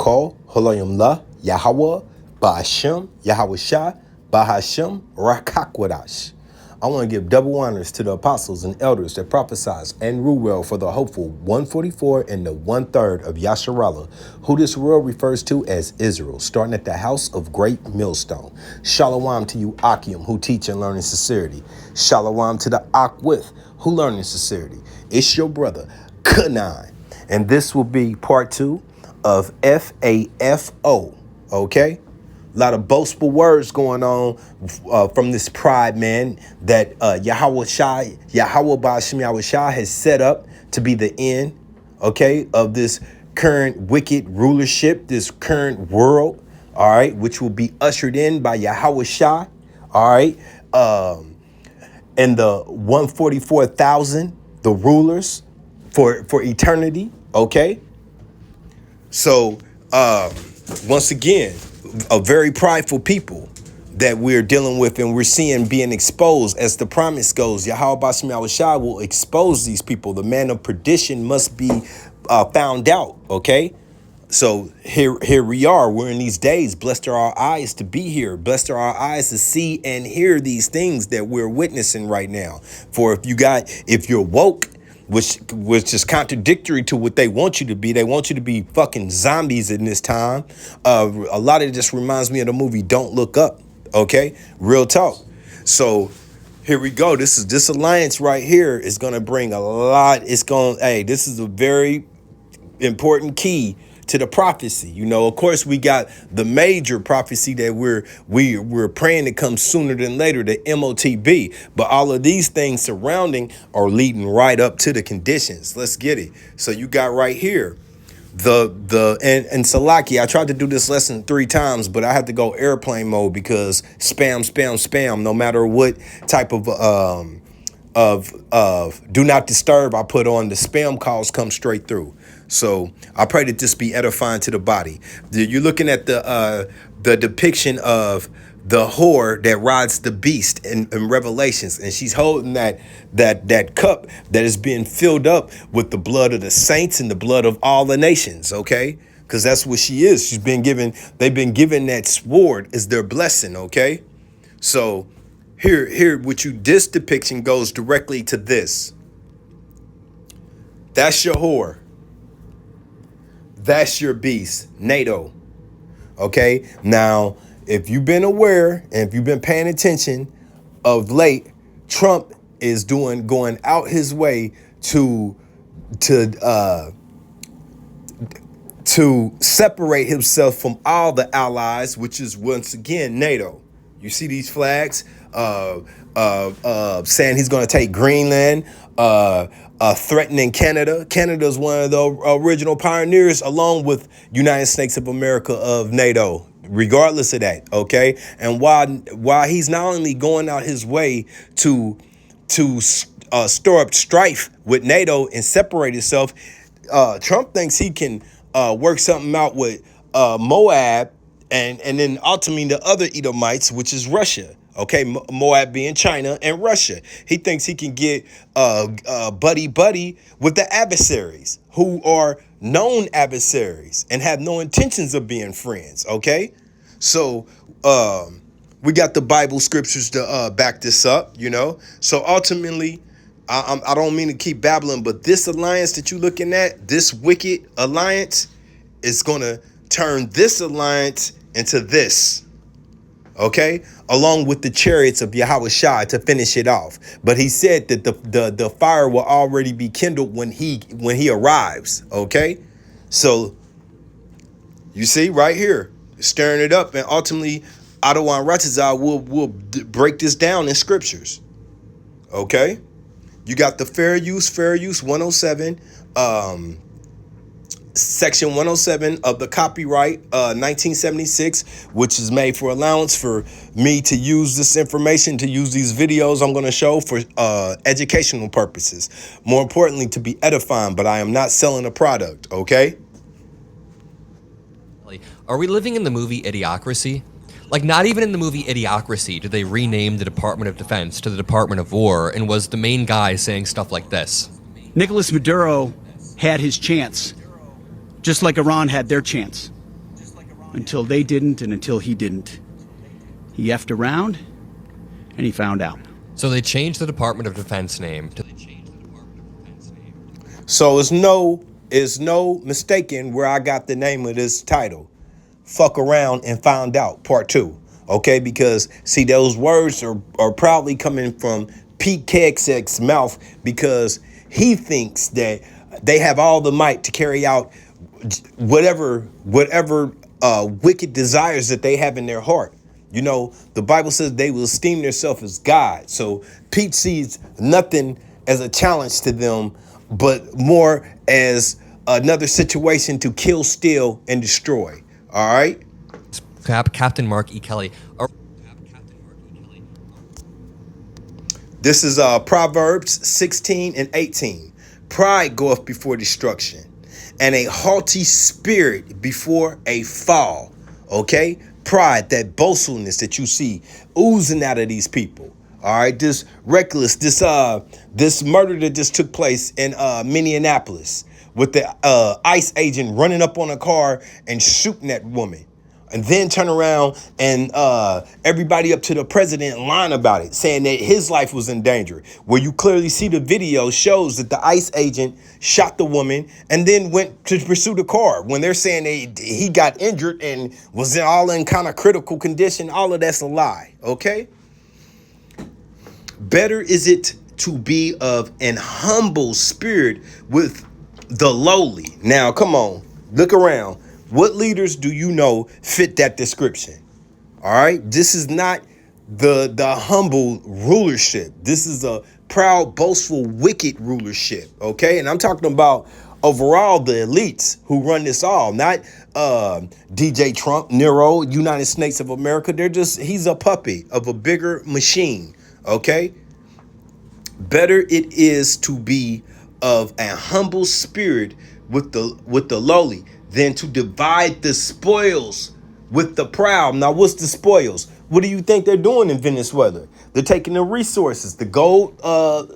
Call, Holayim La, Yahweh, Ba'ashem, Yahweh Shah, Bahashem, Rakakwadash. I want to give double honors to the apostles and elders that prophesied and rule well for the hopeful 144 and the 1/3 of Yasharallah, who this world refers to as Israel, starting at the house of great millstone. Shalom to you, Akim, who teach and learn in sincerity. Shalom to the Akwith, who learn in sincerity. It's your brother, Kanan. And this will be part 2 of FAFO, okay? A lot of boastful words going on from this pride man that Yahweh Ba'ashem Yahweh Shah has set up to be the end, okay, of this current wicked rulership, this current world, all right, which will be ushered in by Yahweh Shah, all right, and the 144,000, the rulers for eternity, okay? So, once again, a very prideful people that we're dealing with and we're seeing being exposed. As the promise goes, Yahweh Ba'ashem Yahweh Shah will expose these people. The man of perdition must be found out, okay? So here we are. We're in these days. Blessed are our eyes to be here. Blessed are our eyes to see and hear these things that we're witnessing right now. For if you're woke, which is contradictory to what they want you to be. They want you to be fucking zombies in this time. A lot of it just reminds me of the movie Don't Look Up, okay? Real talk. So here we go. This alliance right here is going to bring a lot. This is a very important key to the prophecy. You know, of course, we got the major prophecy that we're praying to come sooner than later, the MOTB. But all of these things surrounding are leading right up to the conditions. Let's get it. So you got right here and Salaki, I tried to do this lesson 3 times, but I had to go airplane mode because spam, no matter what type of do not disturb I put on, the spam calls come straight through. So I pray that this be edifying to the body. You're looking at the depiction of the whore that rides the beast in Revelations, and she's holding that cup that is being filled up with the blood of the saints and the blood of all the nations. Okay, because that's what she is. They've been given that sword as their blessing. Okay, so here, this depiction goes directly to this. That's your whore. That's your beast, NATO. Okay, now if you've been aware and if you've been paying attention of late, Trump is going out his way to separate himself from all the allies, which is once again NATO. You see these flags saying he's going to take Greenland, threatening Canada. Canada is one of the original pioneers, along with United States of America of NATO, regardless of that, okay? And while he's not only going out his way to stir up strife with NATO and separate himself, Trump thinks he can work something out with Moab and then ultimately the other Edomites, which is Russia. Okay, Moab being China and Russia. He thinks he can get buddy with the adversaries, who are known adversaries and have no intentions of being friends. Okay, so we got the Bible scriptures to back this up. You know, so ultimately, I don't mean to keep babbling, but this alliance that you're looking at, this wicked alliance, is gonna turn this alliance into this. Okay, along with the chariots of Yahweh Shai to finish it off. But he said that the fire will already be kindled when he arrives. Okay, so you see right here, stirring it up, and ultimately Adawan Ratazah will break this down in scriptures. Okay, you got the fair use 107. Section 107 of the copyright 1976, which is made for allowance for me to use this information, to use these videos I'm going to show for educational purposes. More importantly, to be edifying, but I am not selling a product, okay? Are we living in the movie Idiocracy? Like, not even in the movie Idiocracy did they rename the Department of Defense to the Department of War, and was the main guy saying stuff like this. Nicolas Maduro had his chance, just like Iran had their chance. Until they didn't, and until he didn't. He effed around, and he found out. So they changed the Department of Defense name to. So it's no mistaking where I got the name of this title. Fuck around and found out, part 2. Okay, because see, those words are proudly coming from pt2's mouth, because he thinks that they have all the might to carry out whatever wicked desires that they have in their heart. You know, the Bible says they will esteem themselves as God. So Pete sees nothing as a challenge to them, but more as another situation to kill, steal, and destroy. All right. Captain Mark E. Kelly. This is Proverbs 16 and 18. Pride goeth before destruction, and a haughty spirit before a fall. Okay? Pride, that boastfulness that you see oozing out of these people. All right, this reckless, this murder that just took place in Minneapolis, with the ICE agent running up on a car and shooting that woman, and then turn around and everybody up to the president lying about it, saying that his life was in danger. Where you clearly see the video shows that the ICE agent shot the woman and then went to pursue the car. When they're saying he got injured and was in kind of critical condition, all of that's a lie, okay? Better is it to be of an humble spirit with the lowly. Now, come on, look around. What leaders do you know fit that description? All right, this is not the humble rulership. This is a proud, boastful, wicked rulership. Okay, and I'm talking about overall the elites who run this all, not DJ Trump, Nero, United States of America. He's a puppy of a bigger machine. Okay, better it is to be of a humble spirit with the lowly than to divide the spoils with the proud. Now, what's the spoils? What do you think they're doing in Venezuela? They're taking the resources. The gold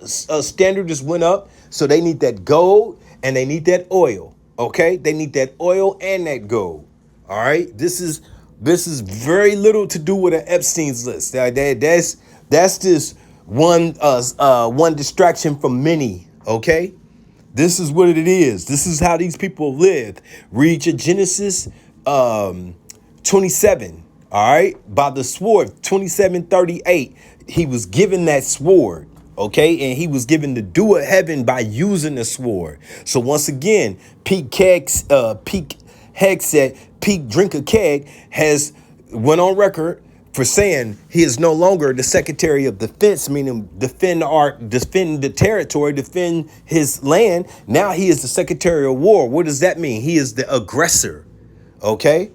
standard just went up, so they need that gold and they need that oil. Okay, they need that oil and that gold. All right, this is very little to do with an Epstein's list. That's just one distraction from many. Okay. This is what it is. This is how these people live. Read your Genesis 27, all right? By the sword, 27:38, he was given that sword, okay? And he was given the dew of heaven by using the sword. So once again, Pete Heck said, Pete Drink a Keg has went on record for saying he is no longer the Secretary of Defense, meaning defend the territory, defend his land. Now he is the Secretary of War. What does that mean? He is the aggressor. Okay?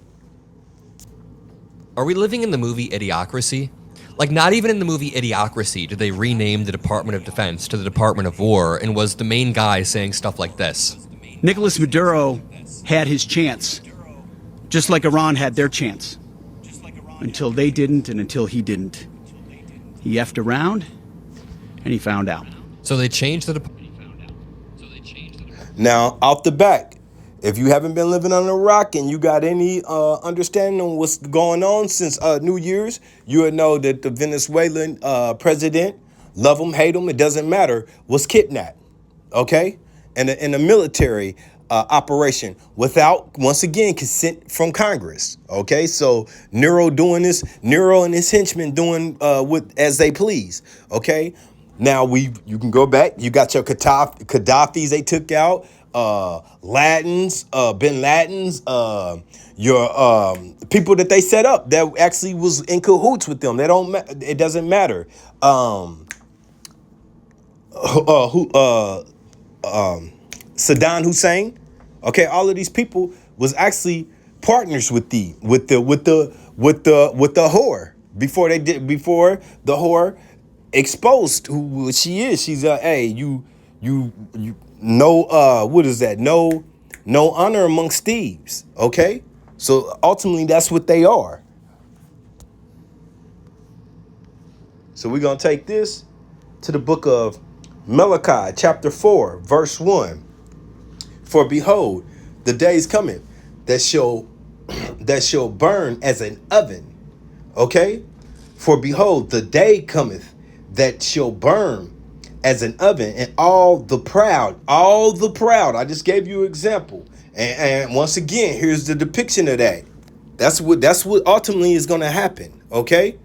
Are we living in the movie Idiocracy? Like, not even in the movie Idiocracy did they rename the Department of Defense to the Department of War, and was the main guy saying stuff like this. Nicolas Maduro had his chance, just like Iran had their chance. Until they didn't, and until he didn't. He effed around, and he found out. So they changed the Now, off the back, if you haven't been living on a rock and you got any understanding on what's going on since New Year's, you would know that the Venezuelan president, love him, hate him, it doesn't matter, was kidnapped, okay? And in a military operation without, once again, consent from Congress. Okay, so Nero and his henchmen doing as they please. Okay, now you can go back. You got your Gaddafis they took out, Latins, Bin Ladens, your people that they set up that actually was in cahoots with them. It doesn't matter. Saddam Hussein, okay, all of these people was actually partners with the whore before the whore exposed who she is. She's you what is that? No honor amongst thieves. Okay, so ultimately that's what they are. So we're gonna take this to the book of Malachi, chapter 4, verse 1. For behold, the days cometh that shall that shall burn as an oven. Okay? For behold, the day cometh that shall burn as an oven, and all the proud, I just gave you an example. And once again, here's the depiction of that. That's what ultimately is going to happen. Okay?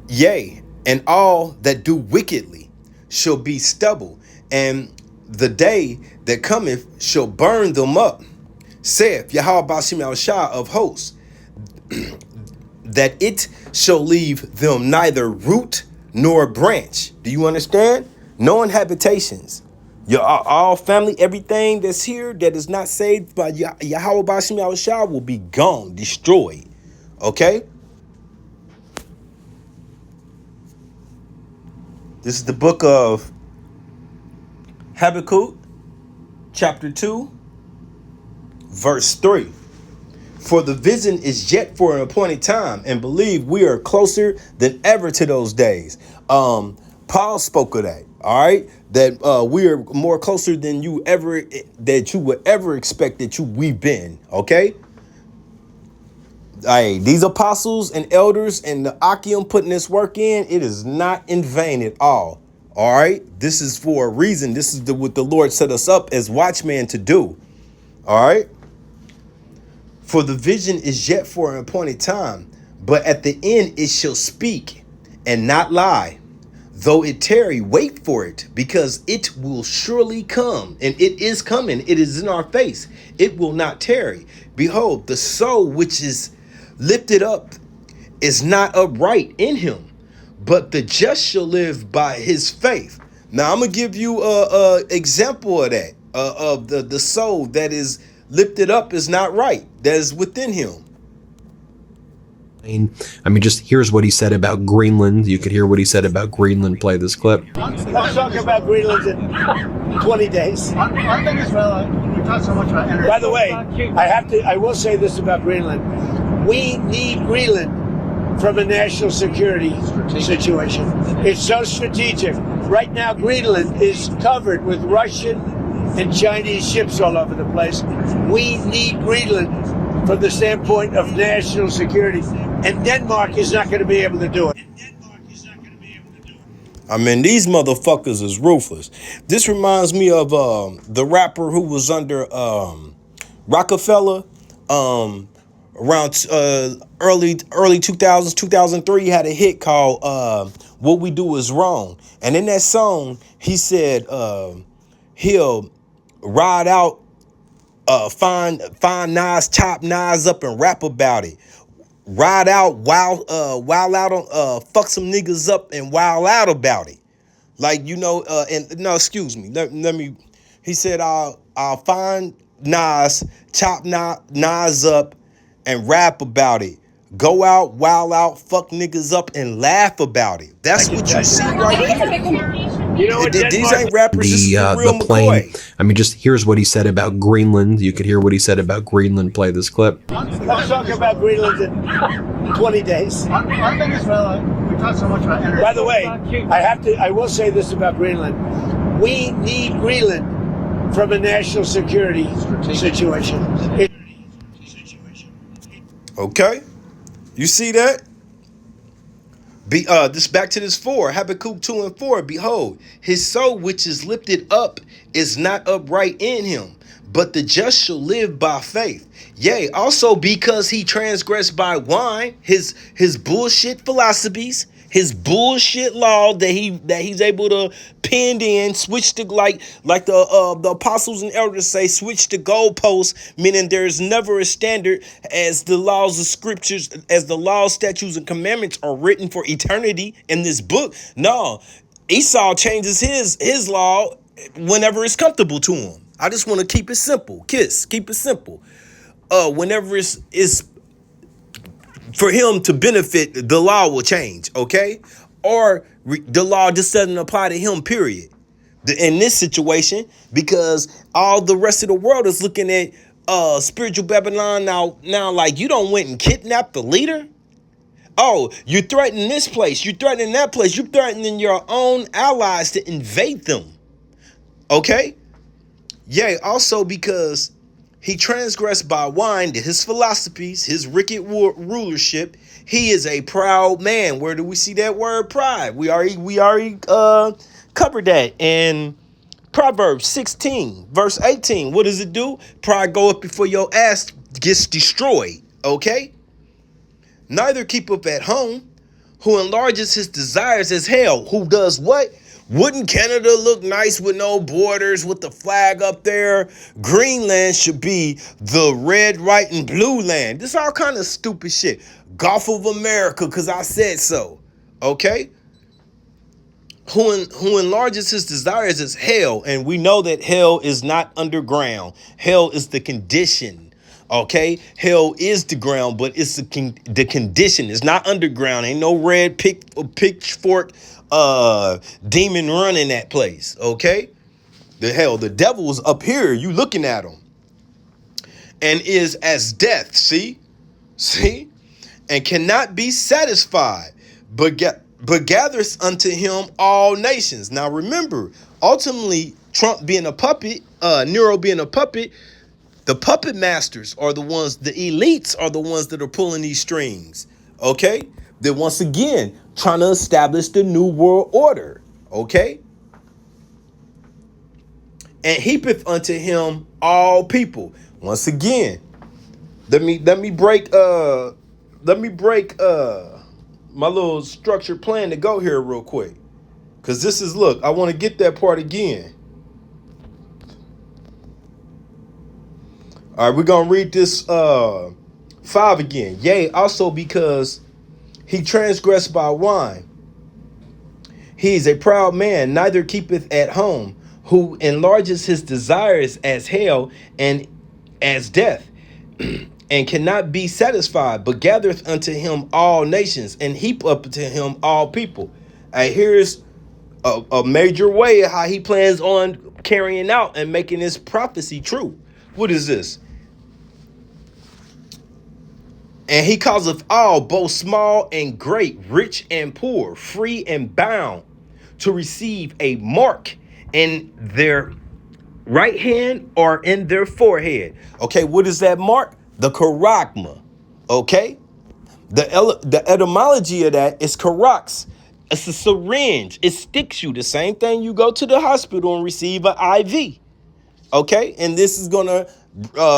Yea, and all that do wickedly shall be stubble, and the day that cometh shall burn them up, saith Yahweh Bashim Shah of hosts, that it shall leave them neither root nor branch. Do you understand? No inhabitations. Your all family, everything that's here that is not saved by Yahweh Bashim Shah will be gone, destroyed. Okay? This is the book of Habakkuk, chapter 2, verse 3. For the vision is yet for an appointed time, and believe we are closer than ever to those days. Paul spoke of that, all right? That we are more closer than you would ever expect we've been, okay? Hey, these apostles and elders and the Akim putting this work in, it is not in vain at all. All right. This is for a reason. This is what the Lord set us up as watchmen to do. All right. For the vision is yet for an appointed time, but at the end it shall speak and not lie. Though it tarry, wait for it, because it will surely come, and it is coming. It is in our face. It will not tarry. Behold, the soul which is lifted up is not upright in him, but the just shall live by his faith. Now I'm gonna give you a example of that, of the soul that is lifted up is not right, that is within him. I mean, just here's what he said about Greenland. You could hear what he said about Greenland. Play this clip. Let's talk about Greenland in 20 days. One thing is, we talk so much about energy. By the way, I will say this about Greenland. We need Greenland from a national security situation. It's so strategic. Right now, Greenland is covered with Russian and Chinese ships all over the place. We need Greenland from the standpoint of national security. And Denmark is not going to be able to do it. I mean, these motherfuckers is ruthless. This reminds me of the rapper who was under Rockefeller around early 2000s, 2003. He had a hit called What We Do Is Wrong. And in that song, he said he'll ride out, find Nas, chop Nas up and rap about it. Ride out, wild out on, fuck some niggas up and wild out about it. Like, you know, and no, excuse me. Let me, he said, I'll find Nas, chop Nas up and rap about it. Go out, wild out, fuck niggas up and laugh about it. That's what you see right here. You know what, These ain't rappers. This is the real plane. McCoy. I mean, just here's what he said about Greenland. You could hear what he said about Greenland. Play this clip. Let's talk about Greenland in 20 days. One thing is, we talk so much about energy. By the way, I will say this about Greenland. We need Greenland from a national security situation. Okay. You see that? This back to this 4, Habakkuk 2 and 4. Behold, his soul which is lifted up is not upright in him, but the just shall live by faith. Yea, also because he transgressed by wine, his bullshit philosophies, his bullshit law that he's able to pin in, switch to like the apostles and elders say, switch the goalposts, meaning there is never a standard as the laws of scriptures, as the laws, statutes, and commandments are written for eternity in this book. No, Esau changes his law whenever it's comfortable to him. I just want to keep it simple. Keep it simple. Whenever it's for him to benefit, the law will change, okay? Or the law just doesn't apply to him, period. In this situation, because all the rest of the world is looking at spiritual Babylon now like, you don't went and kidnapped the leader? Oh, you're threatening this place, you're threatening that place, you're threatening your own allies to invade them, okay? Yeah, also because He transgressed by wine to his philosophies, his wicked rulership. He is a proud man. Where do we see that word pride? We already covered that in Proverbs 16, verse 18. What does it do? Pride goeth before your ass gets destroyed. Okay? Neither keepeth at home, who enlarges his desires as hell. Who does what? Wouldn't Canada look nice with no borders, with the flag up there? Greenland should be the red, white, and blue land. This all kind of stupid shit. Gulf of America, because I said so. Okay? Who enlarges his desires as hell. And we know that hell is not underground. Hell is the condition. Okay, hell is the ground, but it's the condition. It's not underground. Ain't no red pitchfork demon running that place. Okay, the devil's up here. You looking at him, and is as death. See, and cannot be satisfied, but gathers unto him all nations. Now remember, ultimately, Trump being a puppet, Nero being a puppet. The puppet masters are the ones, the elites are the ones that are pulling these strings, okay? They're once again trying to establish the new world order, okay? And heapeth unto him all people. Once again, let me break my little structured plan to go here real quick. Cause this is, look, I want to get that part again. All right, we're going to read this 5 again. Yea, also because he transgressed by wine. He is a proud man, neither keepeth at home, who enlarges his desires as hell and as death, and cannot be satisfied, but gathereth unto him all nations, and heap up to him all people. And here's a major way how he plans on carrying out and making this prophecy true. What is this? And he causeth all, both small and great, rich and poor, free and bound, to receive a mark in their right hand or in their forehead. Okay, what is that mark? The charagma. Okay? The etymology of that is charax. It's a syringe. It sticks you. The same thing you go to the hospital and receive an IV. Okay, and this is gonna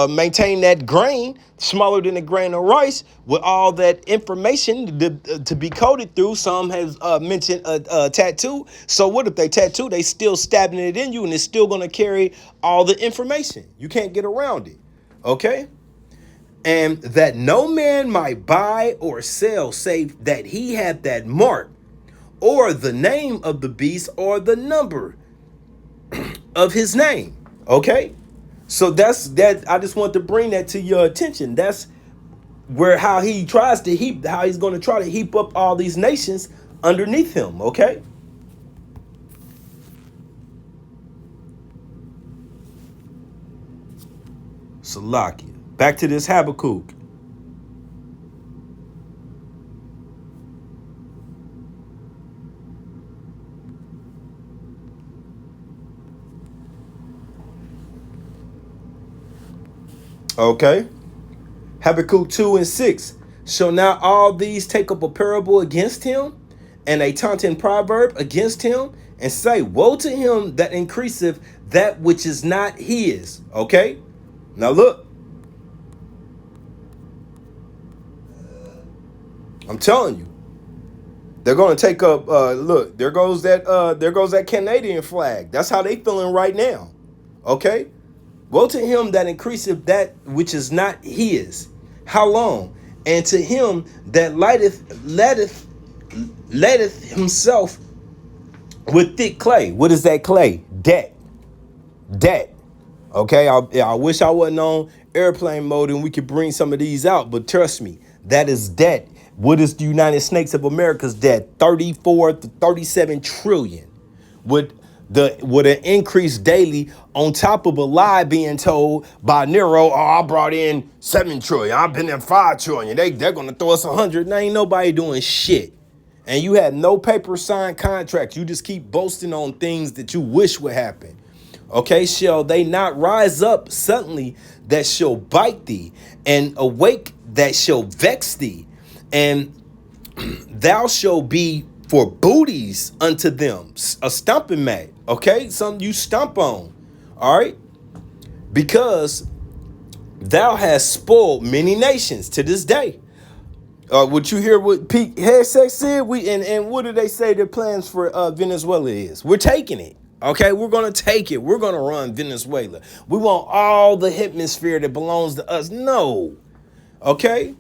maintain that grain, smaller than a grain of rice, with all that information to be coded through. Some has mentioned a tattoo. So what if they tattoo? They still stabbing it in you, and it's still gonna carry all the information. You can't get around it. Okay, and that no man might buy or sell, save that he had that mark, or the name of the beast, or the number of his name. Okay, so that's that. I just want to bring that to your attention. That's where how he's going to try to heap up all these nations underneath him. Okay. Salakia. Back to this Habakkuk. Okay. Habakkuk 2 and 6. Shall not all these take up a parable against him, and a taunting proverb against him, and say, woe to him that increaseth that which is not his. Okay. Now look. I'm telling you. They're going to take up, look, there goes that Canadian flag. That's how they feeling right now. Okay. Woe to him that increaseth that which is not his. How long? And to him that letteth himself with thick clay. What is that clay? Debt. Okay, I wish I wasn't on airplane mode and we could bring some of these out, but trust me, that is debt. What is the United States of America's debt? 34 to 37 trillion. With an increase daily on top of a lie being told by Nero, oh, I brought in 7 trillion. I've been in 5 trillion. They're going to throw us 100. And ain't nobody doing shit. And you have no paper signed contracts. You just keep boasting on things that you wish would happen. Okay, shall they not rise up suddenly that shall bite thee, and awake that shall vex thee, and thou shalt be for booties unto them, a stomping mat. Okay, something you stomp on. All right, because thou hast spoiled many nations to this day. Would you hear what Pete Hegseth said? And what do they say their plans for Venezuela is? We're taking it. Okay, we're gonna take it. We're gonna run Venezuela. We want all the hemisphere that belongs to us. No, okay,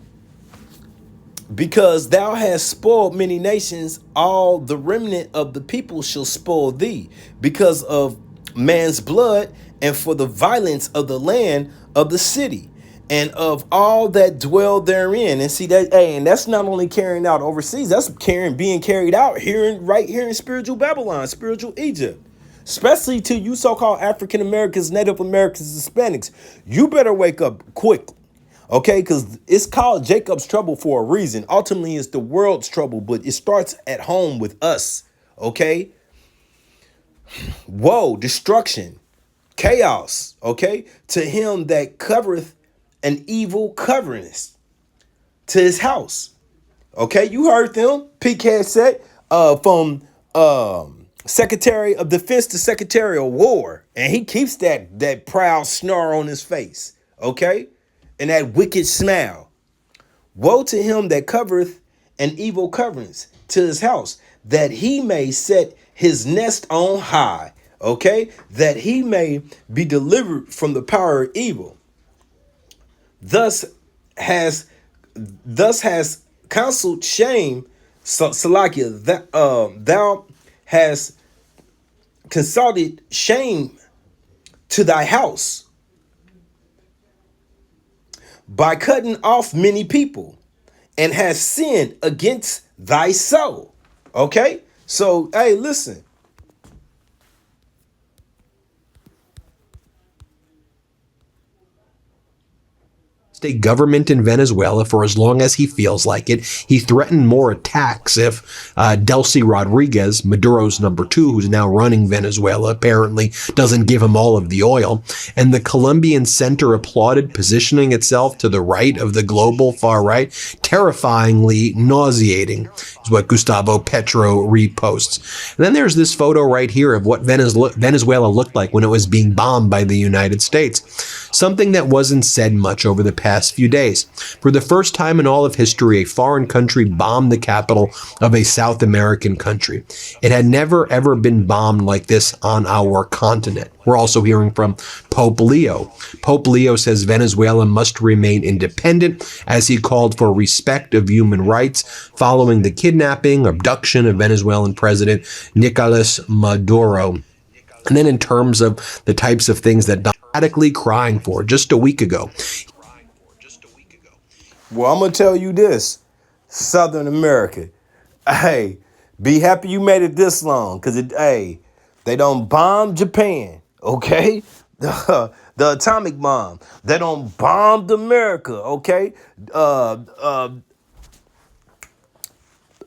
because thou hast spoiled many nations, all the remnant of the people shall spoil thee, because of man's blood, and for the violence of the land of the city, and of all that dwell therein. And see that, hey, and that's not only carrying out overseas, that's being carried out right here in spiritual Babylon, spiritual Egypt. Especially to you so-called African Americans, Native Americans, Hispanics. You better wake up quickly. Okay, because it's called Jacob's trouble for a reason. Ultimately, it's the world's trouble, but it starts at home with us. Okay? Woe, destruction, chaos. Okay? To him that covereth an evil coveringness to his house. Okay, you heard them. PK said from Secretary of Defense to Secretary of War. And he keeps that proud snarl on his face. Okay? And that wicked smile. Woe to him that covereth an evil coverings to his house, that he may set his nest on high. Okay? That he may be delivered from the power of evil. Thus has counseled shame, Salakia, that thou hast consulted shame to thy house by cutting off many people, and has sinned against thy soul. Okay? So, hey, listen. State government in Venezuela for as long as he feels like it. He threatened more attacks if Delcy Rodriguez, Maduro's number 2, who's now running Venezuela, apparently doesn't give him all of the oil. And the Colombian center applauded, positioning itself to the right of the global far right. Terrifyingly nauseating is what Gustavo Petro reposts. And then there's this photo right here of what Venezuela looked like when it was being bombed by the United States. Something that wasn't said much over the past few days. For the first time in all of history, a foreign country bombed the capital of a South American country. It had never ever been bombed like this on our continent. We're also hearing from Pope Leo. Pope Leo says Venezuela must remain independent, as he called for respect of human rights following the kidnapping, abduction of Venezuelan President Nicolas Maduro. And then in terms of the types of things that radically crying for just a week ago. Well, I'm going to tell you this, Southern America. Hey, be happy you made it this long, because they don't bomb Japan, okay? The atomic bomb. They don't bomb America, okay?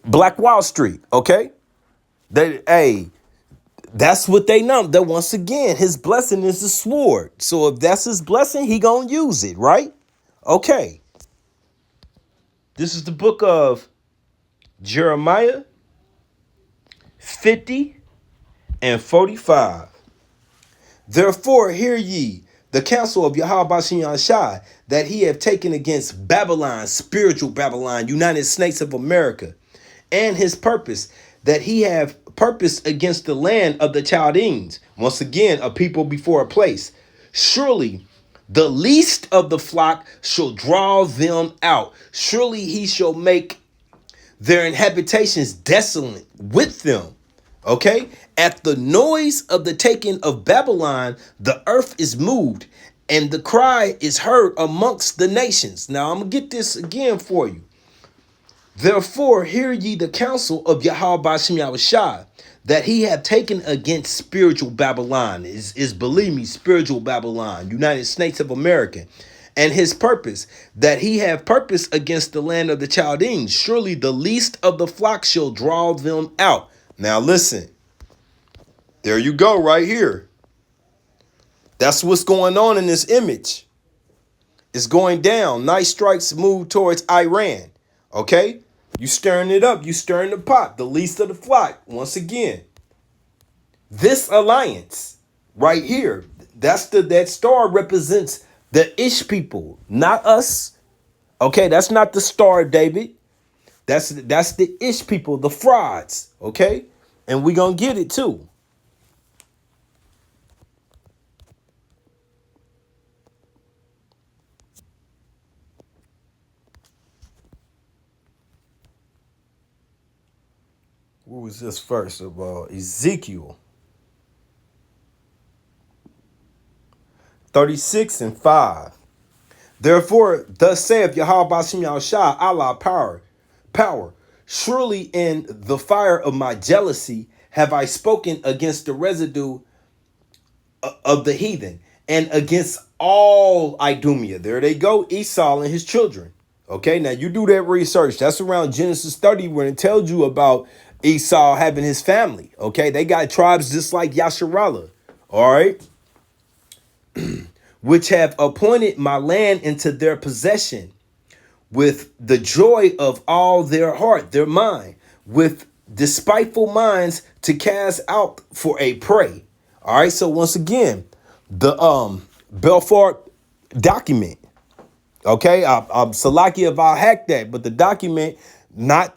Black Wall Street, okay? That's what they know. That once again, his blessing is the sword. So if that's his blessing, he gonna use it, right? Okay. This is the book of Jeremiah 50 and 45. Therefore, hear ye the counsel of Yahweh Bashem Yahshai, that he have taken against Babylon, spiritual Babylon, United States of America, and his purpose, that he have purposed against the land of the Chaldeans. Once again, a people before a place. Surely the least of the flock shall draw them out. Surely he shall make their inhabitations desolate with them. Okay? At the noise of the taking of Babylon, the earth is moved, and the cry is heard amongst the nations. Now, I'm going to get this again for you. Therefore, hear ye the counsel of Yahweh Bashem Yahushua, that he have taken against spiritual Babylon, is believe me, spiritual Babylon, United States of America, and his purpose, that he have purpose against the land of the Chaldeans. Surely the least of the flock shall draw them out. Now listen, there you go right here. That's what's going on in this image. It's going down. Nice strikes move towards Iran. Okay? You stirring it up. You stirring the pot. The least of the flock. Once again. This alliance right here, that star represents the Ish people, not us. Okay, that's not the star, David. That's the Ish people, the frauds. Okay, and we gonna get it too. What was this first of all? Ezekiel 36:5. Therefore, thus saith Yahweh Bashem Yahushua, Allah power. Surely in the fire of my jealousy have I spoken against the residue of the heathen and against all Idumea. There they go, Esau and his children. Okay, now you do that research. That's around Genesis 30 when it tells you about Esau having his family. Okay, they got tribes just like Yasharallah. All right. Which have appointed my land into their possession with the joy of all their heart, their mind, with despiteful minds to cast out for a prey. All right, so once again, the Belfort document. Okay, I'm Salaki if I hack that, but the document, not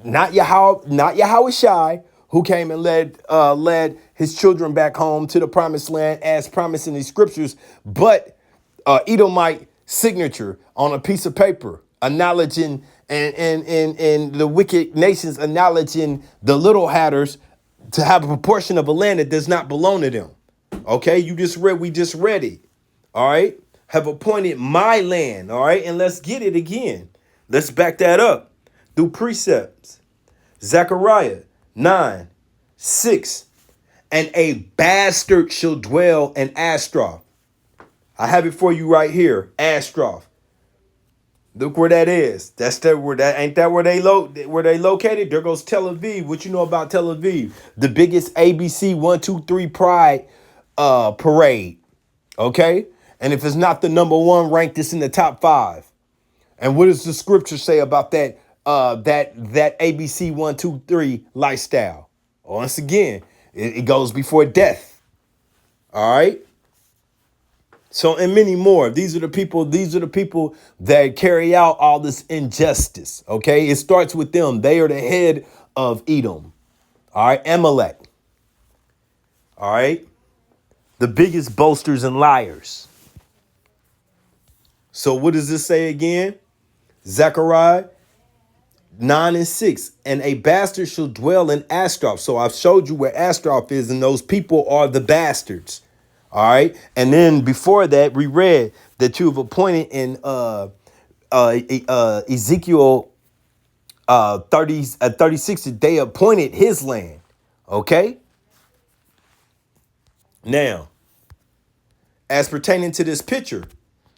Yahweh Shai, who came and led his children back home to the promised land as promised in the scriptures, but Edomite signature on a piece of paper, acknowledging and the wicked nations acknowledging the little hatters to have a proportion of a land that does not belong to them. Okay, we just read it. All right, have appointed my land. All right, and let's get it again. Let's back that up through precepts. Zechariah 9:6. And a bastard shall dwell in Astroth. I have it for you right here. Astroth. Look where that is. Ain't that where they located? There goes Tel Aviv. What you know about Tel Aviv? The biggest ABC 1-2-3 Pride parade. Okay? And if it's not the number one ranked, it's in the top 5. And what does the scripture say about that ABC 1-2-3 lifestyle? Once again, it goes before death. All right. So, and many more. These are the people that carry out all this injustice. Okay. It starts with them. They are the head of Edom. All right. Amalek. All right. The biggest boasters and liars. So what does this say again? Zechariah 9:6, and a bastard shall dwell in Astroth. So I've showed you where Astroth is, and those people are the bastards. All right. And then before that, we read that you have appointed in Ezekiel 36 that they appointed his land. Okay. Now, as pertaining to this picture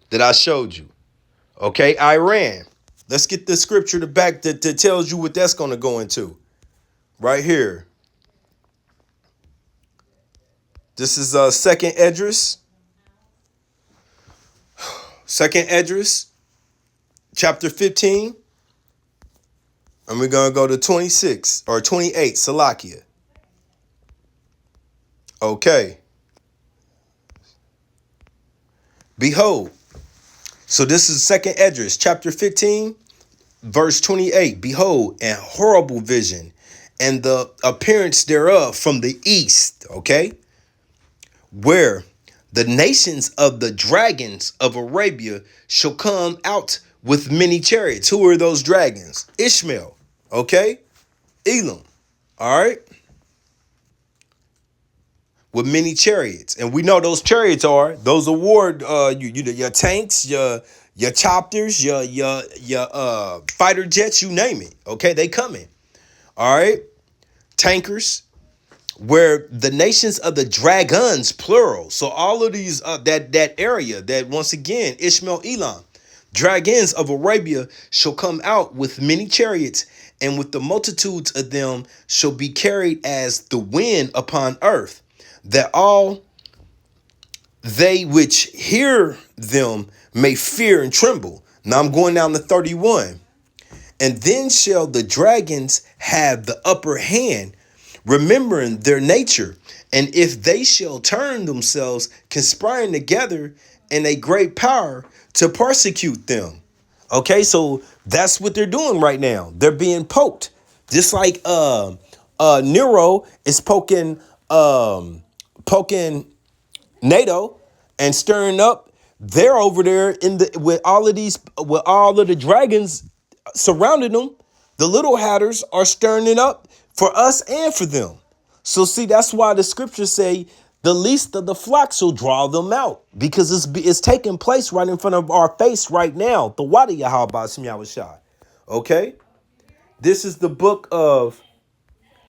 that I showed you, okay, Iran. Let's get the scripture to back that tells you what that's going to go into. Right here. This is Second Esdras. Second Esdras, chapter 15. And we're going to go to 26 or 28, Salakia. Okay. Behold. So this is Second Esdras, chapter 15, verse 28. Behold, a horrible vision, and the appearance thereof from the east, okay, where the nations of the dragons of Arabia shall come out with many chariots. Who are those dragons? Ishmael, okay, Elam, all right, with many chariots. And we know those chariots are those award your tanks, your choppers, your fighter jets, you name it. Okay, they coming. All right, tankers, where the nations of the dragons, plural. So all of these that area that once again Ishmael, Elam, dragons of Arabia shall come out with many chariots, and with the multitudes of them shall be carried as the wind upon earth. That all they which hear them may fear and tremble. Now I'm going down to 31. And then shall the dragons have the upper hand, remembering their nature. And if they shall turn themselves, conspiring together in a great power to persecute them. Okay, so that's what they're doing right now. They're being poked. Just like Nero is poking NATO and stirring up. They're over there in the with all of the dragons surrounding them. The little hatters are stirring it up for us and for them. So see, that's why the scriptures say the least of the flocks will draw them out, because it's taking place right in front of our face right now. The Wadi Yahweh Shai. Okay, this is the book of